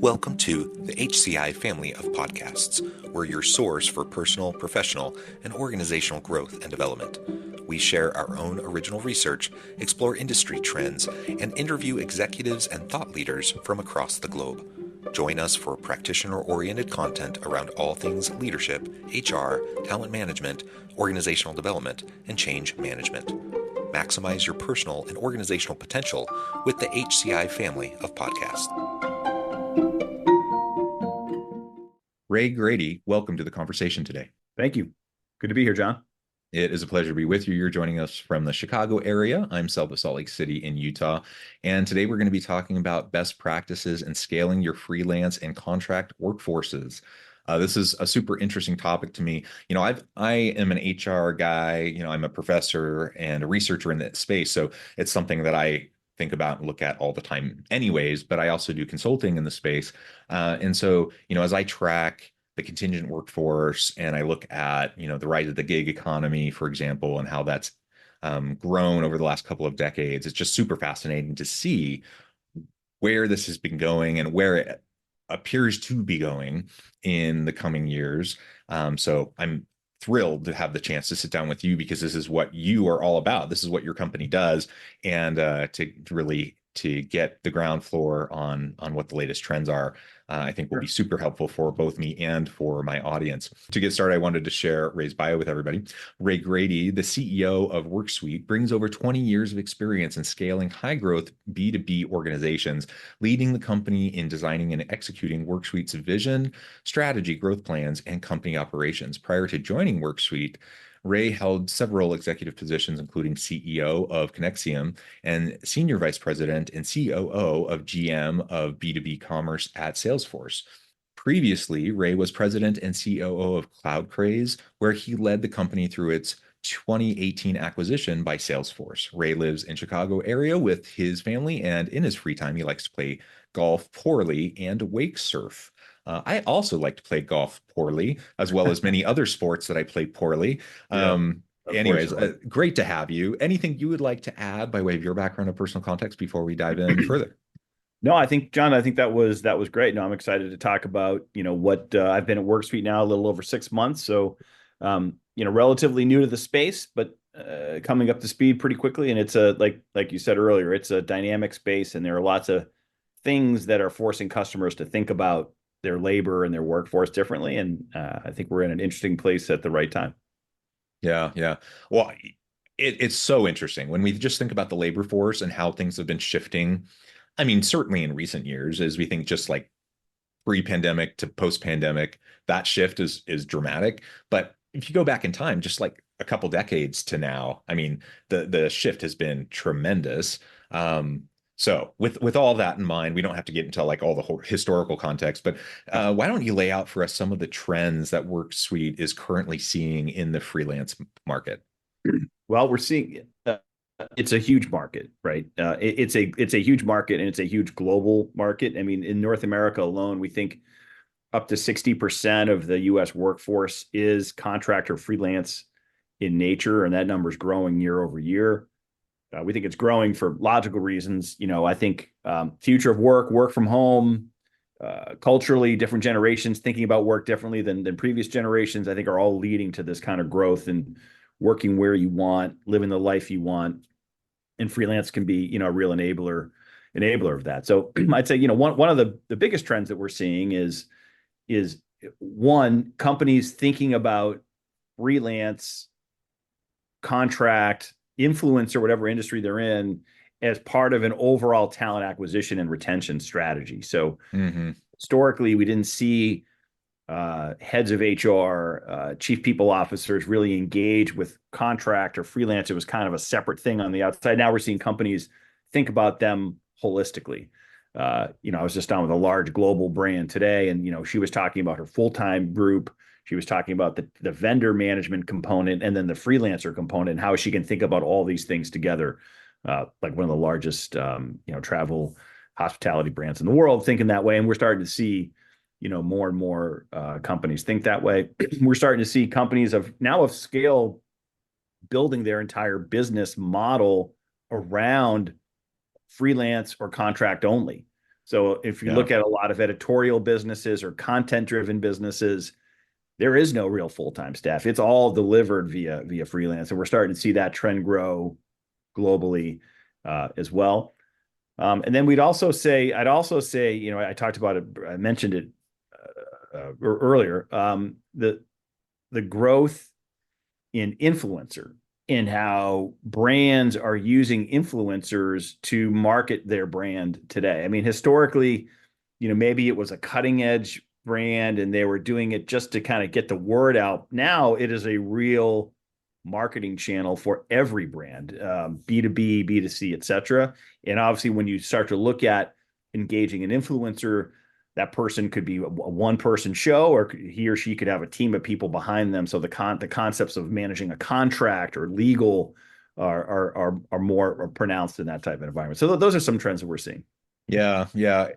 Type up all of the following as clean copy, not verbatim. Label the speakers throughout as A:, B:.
A: Welcome to the HCI family of podcasts. We're your source for personal, professional, and organizational growth and development. We share our own original research, explore industry trends, and interview executives and thought leaders from across the globe. Join us for practitioner-oriented content around all things leadership, HR, talent management, organizational development, and change management. Maximize your personal and organizational potential with the HCI family of podcasts. Ray Grady, welcome to the conversation today.
B: Thank you. Good to be here, John.
A: It is a pleasure to be with you. You're joining us from the Chicago area. I'm south of Salt Lake City in Utah. And today we're going to be talking about best practices and scaling your freelance and contract workforces. This is a super interesting topic to me. I am an HR guy. I'm a professor and a researcher in that space. So it's something that I think about and look at all the time anyways, but I also do consulting in the space. And so, as I track the contingent workforce and I look at, the rise of the gig economy, for example, and how that's grown over the last couple of decades, it's just super fascinating to see where this has been going and where it appears to be going in the coming years. So I'm thrilled to have the chance to sit down with you because this is what you are all about. This is what your company does, and to get the ground floor on what the latest trends are, I think will be super helpful for both me and for my audience. To get started, I wanted to share Ray's bio with everybody. Ray Grady, the CEO of Worksuite, brings over 20 years of experience in scaling high-growth B2B organizations, leading the company in designing and executing Worksuite's vision, strategy, growth plans, and company operations. Prior to joining Worksuite, Ray held several executive positions, including CEO of Conexiom and Senior Vice President and COO of GM of B2B Commerce at Salesforce. Previously, Ray was President and COO of CloudCraze, where he led the company through its 2018 acquisition by Salesforce. Ray lives in Chicago area with his family, and in his free time, he likes to play golf poorly and wake surf. I also like to play golf poorly, as well as many other sports that I play poorly. Anyways, great to have you. Anything you would like to add by way of your background or personal context before we dive in any further?
B: No, I think, John, that was great. No, I'm excited to talk about, what I've been at Worksuite now a little over 6 months. So, relatively new to the space, but coming up to speed pretty quickly. And it's like you said earlier, it's a dynamic space, and there are lots of things that are forcing customers to think about their labor and their workforce differently. And I think we're in an interesting place at the right time.
A: Yeah. Well, it's so interesting when we just think about the labor force and how things have been shifting. I mean, certainly in recent years, as we think just like pre-pandemic to post-pandemic, that shift is dramatic. But if you go back in time, just like a couple decades to now, I mean, the shift has been tremendous. So with all that in mind, we don't have to get into like all the historical context, but why don't you lay out for us some of the trends that Worksuite is currently seeing in the freelance market?
B: Well, we're seeing it's a huge market, right? It's a huge market, and it's a huge global market. I mean, in North America alone, we think up to 60% of the U.S. workforce is contract or freelance in nature, and that number is growing year over year. We think it's growing for logical reasons. I think future of work from home, culturally, different generations thinking about work differently than previous generations, I think are all leading to this kind of growth and working where you want, living the life you want. And freelance can be, a real enabler of that. So I'd say, one of the biggest trends that we're seeing is one, companies thinking about freelance, contract, influencer, whatever industry they're in, as part of an overall talent acquisition and retention strategy. So historically, we didn't see heads of HR, chief people officers really engage with contract or freelance. It was kind of a separate thing on the outside. Now we're seeing companies think about them holistically. I was just on with a large global brand today, and she was talking about her full-time group. She was talking about the vendor management component and then the freelancer component, and how she can think about all these things together. Like one of the largest, travel hospitality brands in the world thinking that way. And we're starting to see, more and more companies think that way. We're starting to see companies of scale building their entire business model around freelance or contract only. So if you
A: Yeah.
B: look at a lot of editorial businesses or content-driven businesses, there is no real full-time staff. It's all delivered via freelance, and we're starting to see that trend grow globally as well. And then I'd also say, I talked about it, I mentioned it earlier, the growth in influencer and how brands are using influencers to market their brand today. I mean, historically, maybe it was a cutting edge brand and they were doing it just to kind of get the word out. Now it is a real marketing channel for every brand, B2B, B2C, et cetera. And obviously, when you start to look at engaging an influencer, that person could be a one-person show, or he or she could have a team of people behind them. So the concepts of managing a contract or legal are more pronounced in that type of environment. So those are some trends that we're seeing.
A: Yeah, yeah.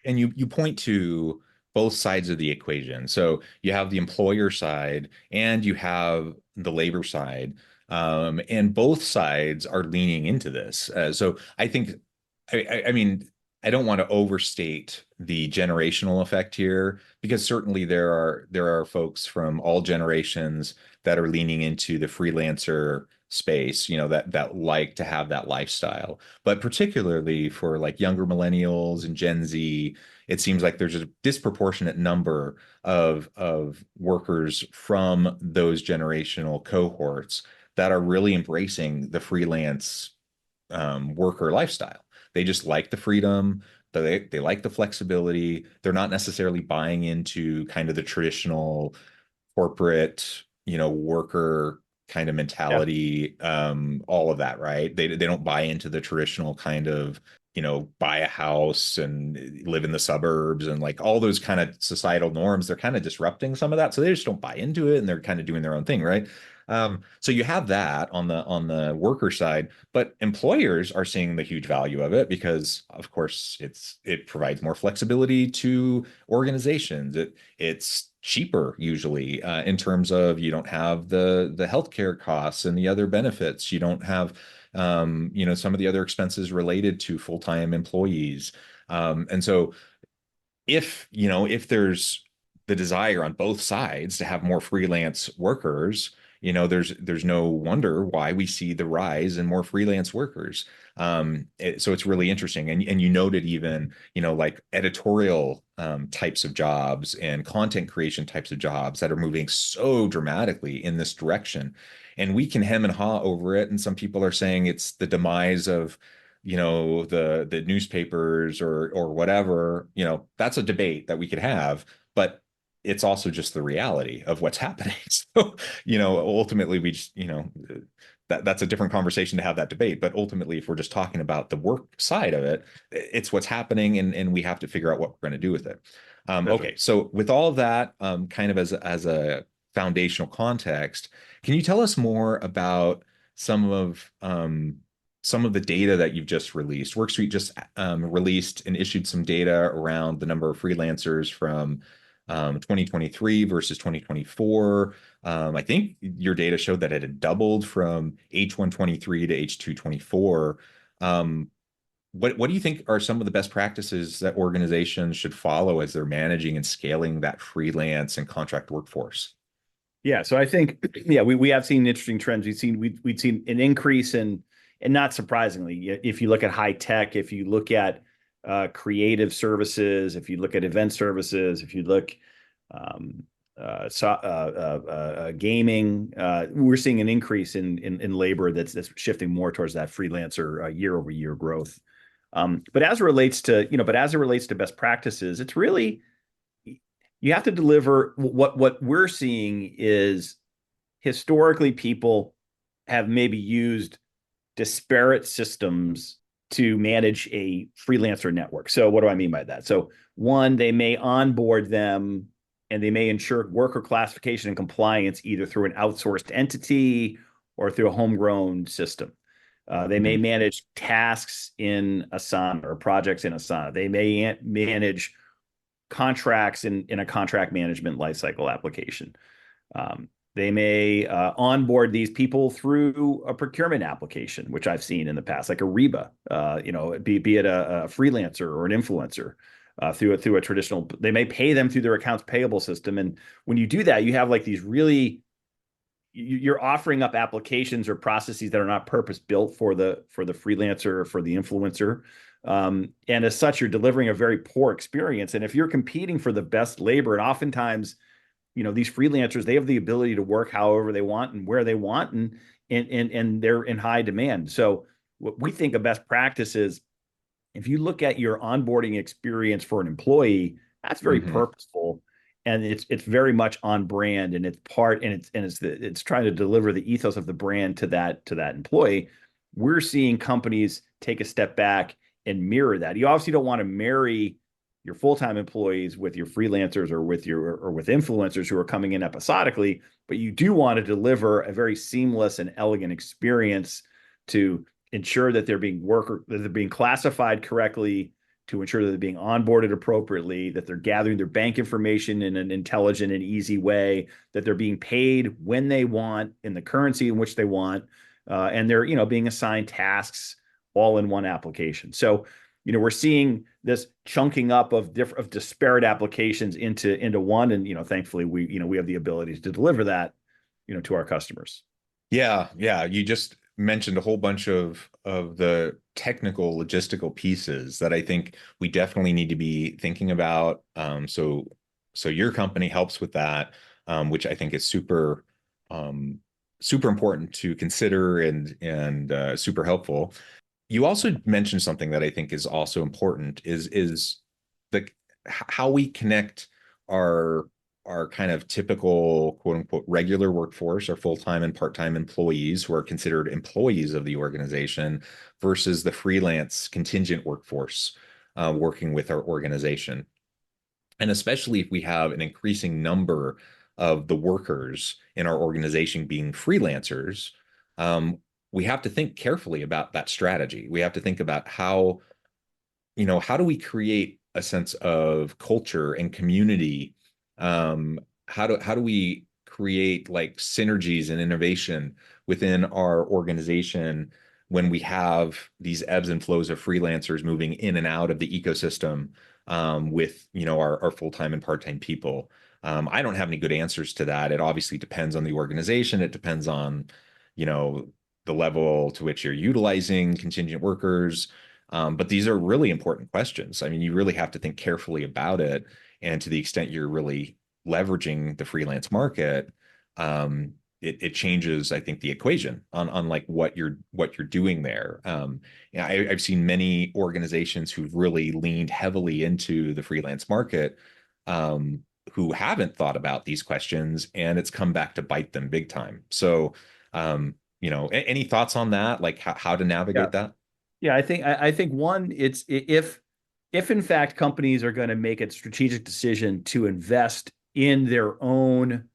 A: And you point to both sides of the equation. So you have the employer side and you have the labor side. And both sides are leaning into this. So I think, I mean, I don't want to overstate the generational effect here because certainly there are folks from all generations that are leaning into the freelancer space, that like to have that lifestyle. But particularly for like younger millennials and Gen Z, it seems like there's a disproportionate number of workers from those generational cohorts that are really embracing the freelance worker lifestyle. They just like the freedom. They like the flexibility. They're not necessarily buying into kind of the traditional corporate, worker kind of
B: Yeah.
A: mentality, all of that, right? They don't buy into the traditional kind of, buy a house and live in the suburbs and like all those kind of societal norms. They're kind of disrupting some of that. So they just don't buy into it and they're kind of doing their own thing, right? So you have that on the worker side, but employers are seeing the huge value of it because, of course, it provides more flexibility to organizations. It's cheaper usually in terms of you don't have the healthcare costs and the other benefits. You don't have some of the other expenses related to full-time employees. And so if there's the desire on both sides to have more freelance workers, there's no wonder why we see the rise in more freelance workers. So it's really interesting. And you noted even, like editorial types of jobs and content creation types of jobs that are moving so dramatically in this direction. And we can hem and haw over it. And some people are saying it's the demise of the newspapers or whatever. That's a debate that we could have, but it's also just the reality of what's happening. So ultimately we just that's a different conversation to have that debate, but ultimately if we're just talking about the work side of it, it's what's happening, and we have to figure out what we're going to do with it.
B: That's right.
A: Okay, so with all of that, kind of as a foundational context, can you tell us more about some of some of the data that you've just released? Worksuite just released and issued some data around the number of freelancers from 2023 versus 2024. I think your data showed that it had doubled from H123 to H224. What do you think are some of the best practices that organizations should follow as they're managing and scaling that freelance and contract workforce?
B: Yeah, so I think we have seen interesting trends. We've seen an increase in, and not surprisingly, if you look at high tech, if you look at creative services, if you look at event services, if you look um, gaming, we're seeing an increase in labor that's shifting more towards that freelancer year over year growth. But as it relates to best practices, it's really you have to deliver. What we're seeing is historically people have maybe used disparate systems to manage a freelancer network. So what do I mean by that? So one, they may onboard them and they may ensure worker classification and compliance either through an outsourced entity or through a homegrown system. They may
A: Mhm.
B: manage tasks in Asana or projects in Asana. They may manage contracts in a contract management lifecycle application. They may onboard these people through a procurement application, which I've seen in the past, like Ariba, be it a freelancer or an influencer through a traditional. They may pay them through their accounts payable system, and when you do that, you have like these really you're offering up applications or processes that are not purpose built for the freelancer or for the influencer. And as such, you're delivering a very poor experience. And if you're competing for the best labor, and oftentimes, these freelancers, they have the ability to work however they want and where they want, and they're in high demand. So what we think of best practices, if you look at your onboarding experience for an employee, that's very purposeful, and it's very much on brand, and it's trying to deliver the ethos of the brand to that employee. We're seeing companies take a step back and mirror that. You obviously don't want to marry your full-time employees with your freelancers or with influencers who are coming in episodically, but you do want to deliver a very seamless and elegant experience to ensure that they're being classified correctly, to ensure that they're being onboarded appropriately, that they're gathering their bank information in an intelligent and easy way, that they're being paid when they want in the currency in which they want, and they're being assigned tasks all in one application. So we're seeing this chunking up of disparate applications into one, and thankfully we have the ability to deliver that to our customers.
A: Yeah, you just mentioned a whole bunch of the technical logistical pieces that I think we definitely need to be thinking about. So your company helps with that, which I think is super important to consider and super helpful. You also mentioned something that I think is also important is how we connect our kind of typical quote unquote regular workforce, our full-time and part-time employees who are considered employees of the organization versus the freelance contingent workforce working with our organization. And especially if we have an increasing number of the workers in our organization being freelancers, we have to think carefully about that strategy. We have to think about how do we create a sense of culture and community? How do we create like synergies and innovation within our organization when we have these ebbs and flows of freelancers moving in and out of the ecosystem with our full-time and part-time people? I don't have any good answers to that. It obviously depends on the organization. It depends on the level to which you're utilizing contingent workers. But these are really important questions. I mean, you really have to think carefully about it. And to the extent you're really leveraging the freelance market, it changes, I think, the equation on like what you're doing there. I've seen many organizations who've really leaned heavily into the freelance market who haven't thought about these questions, and it's come back to bite them big time. So, any thoughts on that? Like how to navigate that?
B: Yeah, I think one, it's if in fact companies are going to make a strategic decision to invest in their own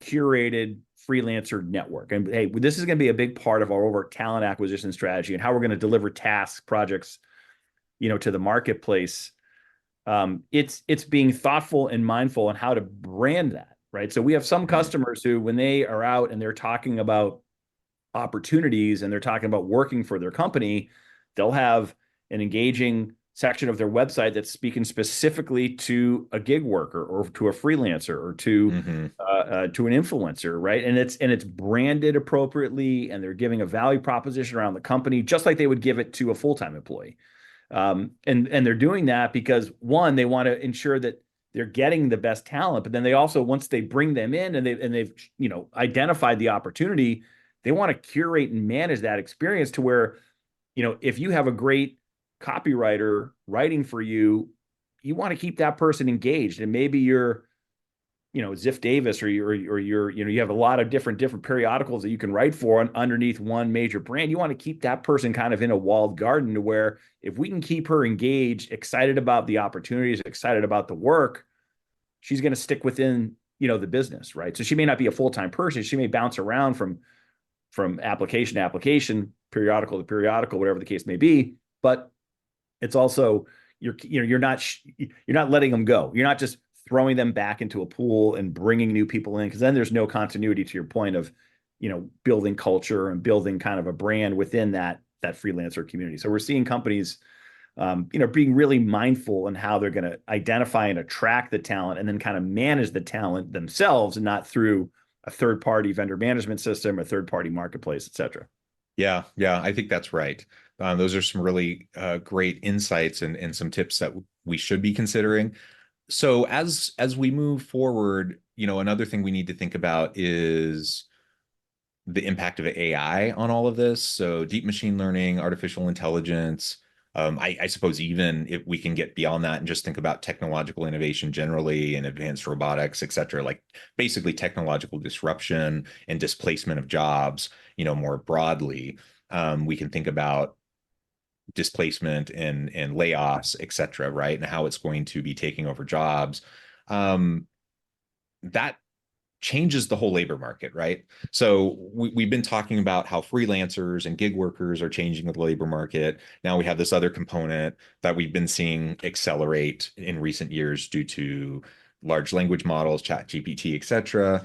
B: curated freelancer network, and hey, this is going to be a big part of our overall talent acquisition strategy and how we're going to deliver tasks, projects, to the marketplace. It's being thoughtful and mindful on how to brand that, right? So we have some customers who, when they are out and they're talking about opportunities and they're talking about working for their company, they'll have an engaging section of their website that's speaking specifically to a gig worker or to a freelancer or to an influencer, right? And it's branded appropriately, and they're giving a value proposition around the company, just like they would give it to a full-time employee. And they're doing that because, one, they want to ensure that they're getting the best talent, but then they also, once they bring them in and they've identified the opportunity, they want to curate and manage that experience to where, if you have a great copywriter writing for you, you want to keep that person engaged. And maybe you're, Ziff Davis, or you have a lot of different periodicals that you can write for underneath one major brand. You want to keep that person kind of in a walled garden, to where if we can keep her engaged, excited about the opportunities, excited about the work, she's going to stick within, the business, right? So she may not be a full-time person. She may bounce around from application to application, periodical to periodical, whatever the case may be. But it's also, you're not letting them go. You're not just throwing them back into a pool and bringing new people in, because then there's no continuity, to your point of, building culture and building kind of a brand within that freelancer community. So we're seeing companies, being really mindful in how they're going to identify and attract the talent and then kind of manage the talent themselves, and not through a third-party vendor management system or third-party marketplace, et cetera.
A: Yeah, yeah, I think that's right. Those are some really great insights and some tips that we should be considering. So as we move forward, another thing we need to think about is the impact of AI on all of this. So deep machine learning, artificial intelligence. I suppose even if we can get beyond that and just think about technological innovation generally and advanced robotics, et cetera, like basically technological disruption and displacement of jobs, more broadly. We can think about displacement and layoffs, et cetera, right? And how it's going to be taking over jobs. That changes the whole labor market, right? So we've been talking about how freelancers and gig workers are changing the labor market. Now we have this other component that we've been seeing accelerate in recent years due to large language models, chat GPT, et cetera.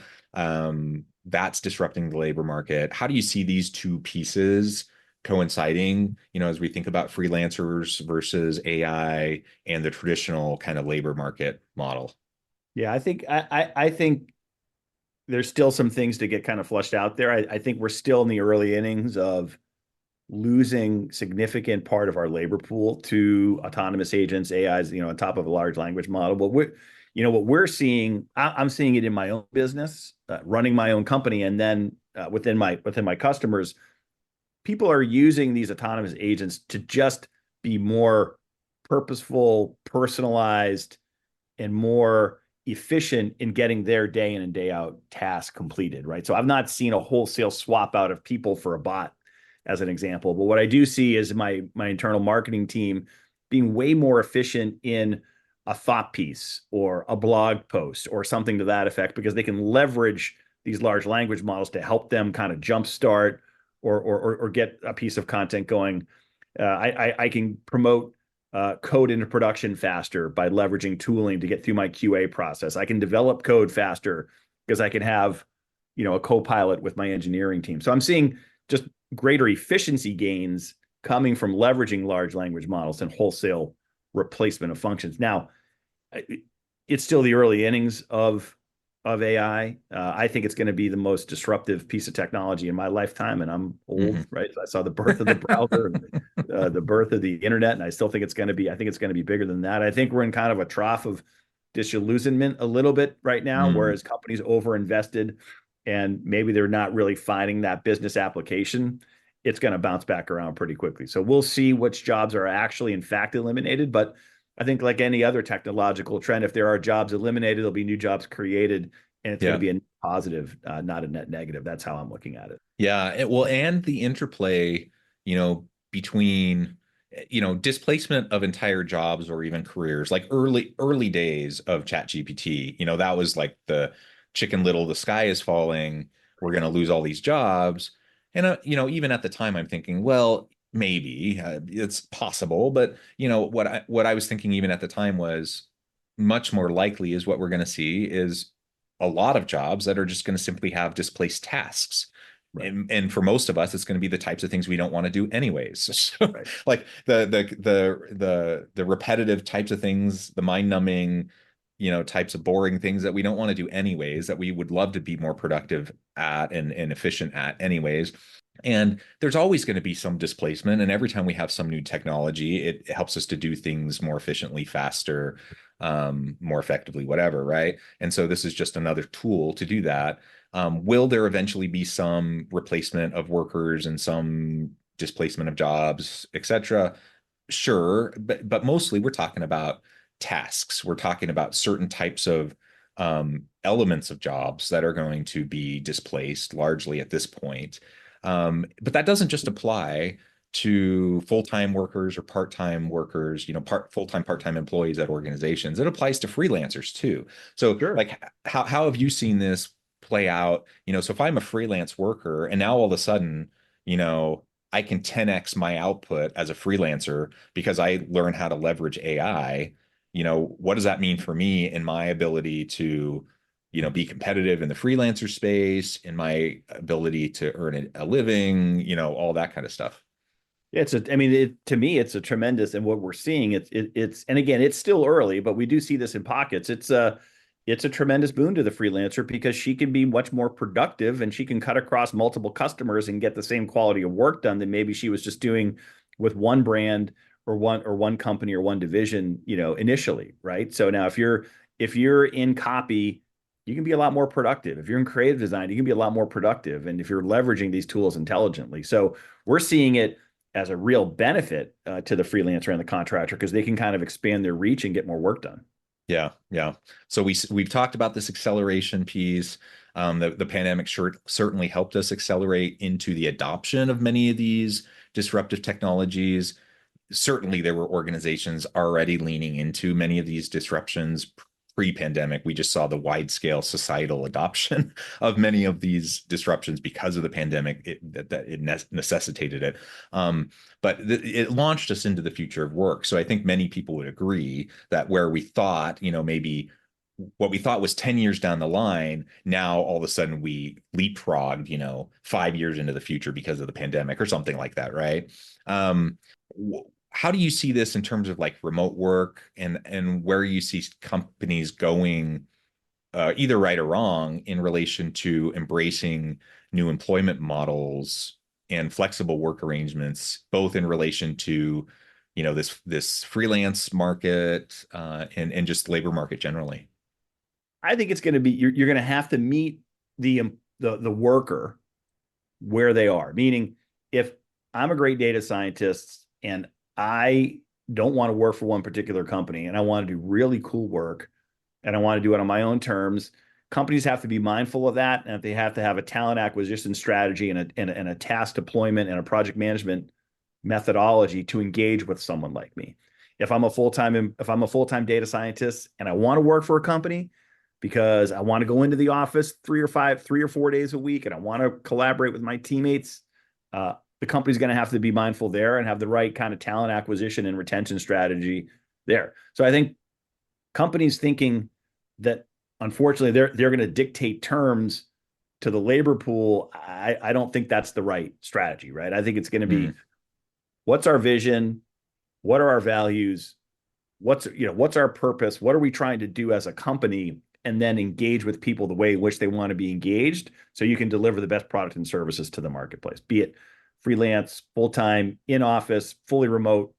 A: That's disrupting the labor market. How do you see these two pieces coinciding, as we think about freelancers versus AI and the traditional kind of labor market model?
B: Yeah, I think there's still some things to get kind of flushed out there. I think we're still in the early innings of losing significant part of our labor pool to autonomous agents, AIs, on top of a large language model. But what we're seeing, I'm seeing it in my own business, running my own company, and then within my customers, people are using these autonomous agents to just be more purposeful, personalized, and more efficient in getting their day in and day out task completed, right? So I've not seen a wholesale swap out of people for a bot, as an example. But what I do see is my internal marketing team being way more efficient in a thought piece or a blog post or something to that effect, because they can leverage these large language models to help them kind of jumpstart or get a piece of content going. I can promote code into production faster by leveraging tooling to get through my QA process. I can develop code faster because I can have, a co-pilot with my engineering team. So I'm seeing just greater efficiency gains coming from leveraging large language models and wholesale replacement of functions. Now, it's still the early innings of AI. I think it's going to be the most disruptive piece of technology in my lifetime, and I'm old, right? So I saw the birth of the browser, and, the birth of the internet, and I still think it's going to be. I think it's going to be bigger than that. I think we're in kind of a trough of disillusionment a little bit right now, whereas companies overinvested, and maybe they're not really finding that business application. It's going to bounce back around pretty quickly. So we'll see which jobs are actually, in fact, eliminated. But I think, like any other technological trend, if there are jobs eliminated, there'll be new jobs created, and it's going to be a net positive, not a net negative. That's how I'm looking at it.
A: Yeah, and the interplay, between, displacement of entire jobs or even careers, like early days of ChatGPT, that was like the Chicken Little, the sky is falling, we're going to lose all these jobs. And, even at the time, I'm thinking, well, maybe it's possible, but what I was thinking even at the time was much more likely is what we're going to see is a lot of jobs that are just going to simply have displaced tasks. Right. And for most of us, it's going to be the types of things we don't want to do anyways. So, right. Like the repetitive types of things, the mind-numbing, types of boring things that we don't want to do anyways, that we would love to be more productive at and efficient at anyways. And there's always going to be some displacement. And every time we have some new technology, it helps us to do things more efficiently, faster, more effectively, whatever, right? And so this is just another tool to do that. Will there eventually be some replacement of workers and some displacement of jobs, et cetera? Sure. But mostly we're talking about tasks. We're talking about certain types of elements of jobs that are going to be displaced largely at this point. But that doesn't just apply to full-time workers or part-time workers, full-time, part-time employees at organizations. It applies to freelancers too. So sure. Like how have you seen this play out? So if I'm a freelance worker and now all of a sudden, I can 10x my output as a freelancer because I learn how to leverage AI. what does that mean for me in my ability to, be competitive in the freelancer space, in my ability to earn a living, all that kind of stuff.
B: I mean, to me, it's a tremendous, and what we're seeing, and again, it's still early, but we do see this in pockets. It's a tremendous boon to the freelancer because she can be much more productive and she can cut across multiple customers and get the same quality of work done than maybe she was just doing with one brand or one company or one division, initially, right? So now if you're in copy, you can be a lot more productive. If you're in creative design, you can be a lot more productive. And if you're leveraging these tools intelligently. So we're seeing it as a real benefit to the freelancer and the contractor because they can kind of expand their reach and get more work done.
A: Yeah, yeah. So we've talked about this acceleration piece. The pandemic certainly helped us accelerate into the adoption of many of these disruptive technologies. Certainly, there were organizations already leaning into many of these disruptions pre-pandemic. We just saw the wide-scale societal adoption of many of these disruptions because of the pandemic. It necessitated it. But it launched us into the future of work. So I think many people would agree that where we thought, maybe what we thought was 10 years down the line, now all of a sudden we leapfrogged, 5 years into the future because of the pandemic or something like that, right? How do you see this in terms of like remote work and where you see companies going, either right or wrong, in relation to embracing new employment models and flexible work arrangements, both in relation to, this freelance market and just labor market generally?
B: I think it's going to be you're going to have to meet the worker where they are. Meaning, if I'm a great data scientist and I don't want to work for one particular company and I want to do really cool work and I want to do it on my own terms, companies have to be mindful of that, and they have to have a talent acquisition strategy and a task deployment and a project management methodology to engage with someone like me. If I'm a full-time data scientist and I want to work for a company because I want to go into the office 3 or 4 days a week, and I want to collaborate with my teammates, the company's going to have to be mindful there and have the right kind of talent acquisition and retention strategy there. So I think companies thinking that, unfortunately, they're going to dictate terms to the labor pool, I don't think that's the right strategy, right? I think it's going to be, what's our vision? What are our values? What's our purpose? What are we trying to do as a company? And then engage with people the way in which they want to be engaged, so you can deliver the best product and services to the marketplace, be it freelance, full-time, in office, fully remote,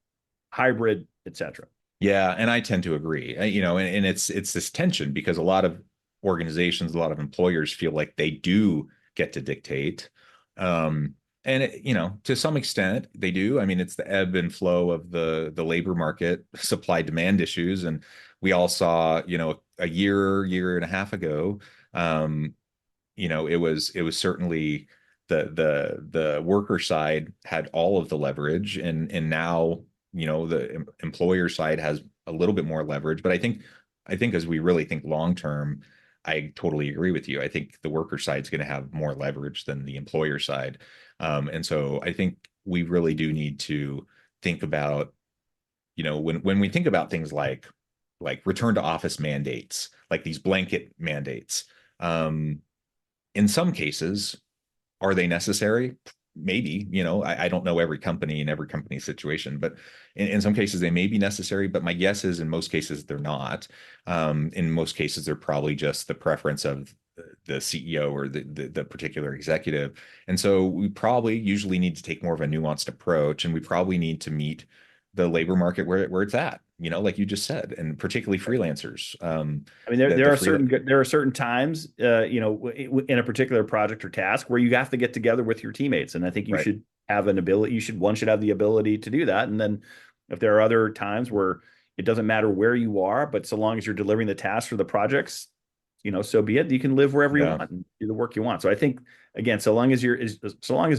B: hybrid, etc.
A: Yeah, and I tend to agree. And it's this tension because a lot of organizations, a lot of employers feel like they do get to dictate. And to some extent they do. I mean, it's the ebb and flow of the labor market, supply demand issues. And we all saw, a year and a half ago, it was certainly the worker side had all of the leverage, and now, the employer side has a little bit more leverage. But I think as we really think long term, I totally agree with you. I think the worker side is going to have more leverage than the employer side. And so I think we really do need to think about, when we think about things like return to office mandates, like these blanket mandates, in some cases, are they necessary? Maybe, I don't know every company and every company situation, but in some cases they may be necessary. But my guess is in most cases they're not. In most cases, they're probably just the preference of the CEO or the particular executive. And so we probably usually need to take more of a nuanced approach, and we probably need to meet the labor market where it's at, like you just said, and particularly freelancers.
B: I mean, there are certain times, in a particular project or task where you have to get together with your teammates, and I think you
A: Right.
B: should have an ability. One should have the ability to do that. And then, if there are other times where it doesn't matter where you are, but so long as you're delivering the tasks or the projects, so be it. You can live wherever you
A: Yeah.
B: want and do the work you want. So I think, again, so long as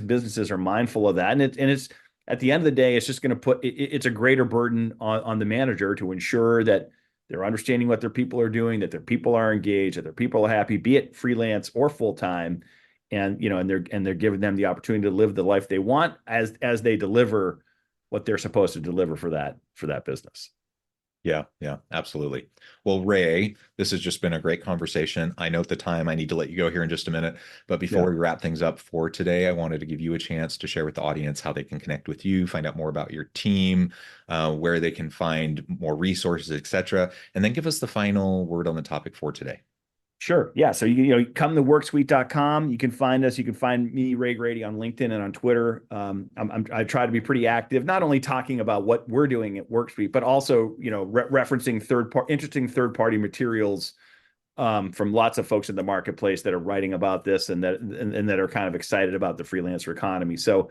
B: businesses are mindful of that, and it's at the end of the day, it's just going to it's a greater burden on the manager to ensure that they're understanding what their people are doing, that their people are engaged, that their people are happy, be it freelance or full time, and they're giving them the opportunity to live the life they want as they deliver what they're supposed to deliver for that business.
A: Yeah, absolutely. Well, Ray, this has just been a great conversation. I note the time. I need to let you go here in just a minute. But before
B: Yeah.
A: we wrap things up for today, I wanted to give you a chance to share with the audience how they can connect with you, find out more about your team, where they can find more resources, etc. And then give us the final word on the topic for today.
B: Sure. Yeah. So you come to worksuite.com. You can find us. You can find me, Ray Grady, on LinkedIn and on Twitter. I try to be pretty active, not only talking about what we're doing at Worksuite, but also referencing interesting third party materials from lots of folks in the marketplace that are writing about this and that are kind of excited about the freelancer economy. So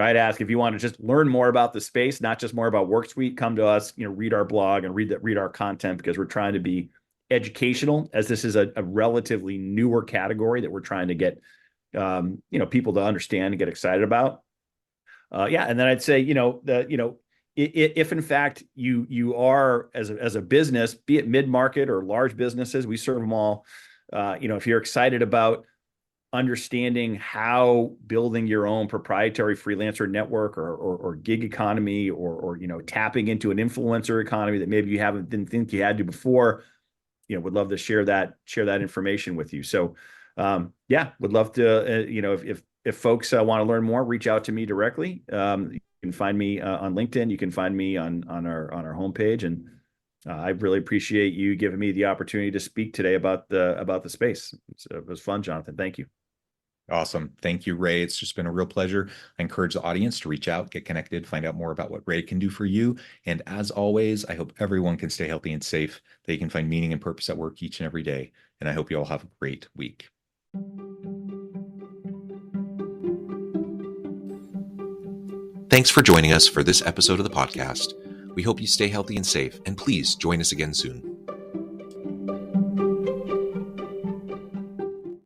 B: I'd ask if you want to just learn more about the space, not just more about Worksuite. Come to us. Read our blog and read our content, because we're trying to be educational, as this is a relatively newer category that we're trying to get people to understand and get excited about. And then I'd say if in fact you are as a business, be it mid-market or large businesses, we serve them all. If you're excited about understanding how building your own proprietary freelancer network or gig economy or tapping into an influencer economy that maybe didn't think you had to before, would love to share that information with you. So, would love to, if folks want to learn more, reach out to me directly. You can find me on LinkedIn. You can find me on our homepage. And I really appreciate you giving me the opportunity to speak today about the space. It was fun, Jonathan. Thank you.
A: Awesome. Thank you, Ray. It's just been a real pleasure. I encourage the audience to reach out, get connected, find out more about what Ray can do for you. And as always, I hope everyone can stay healthy and safe. They can find meaning and purpose at work each and every day. And I hope you all have a great week. Thanks for joining us for this episode of the podcast. We hope you stay healthy and safe, and please join us again soon.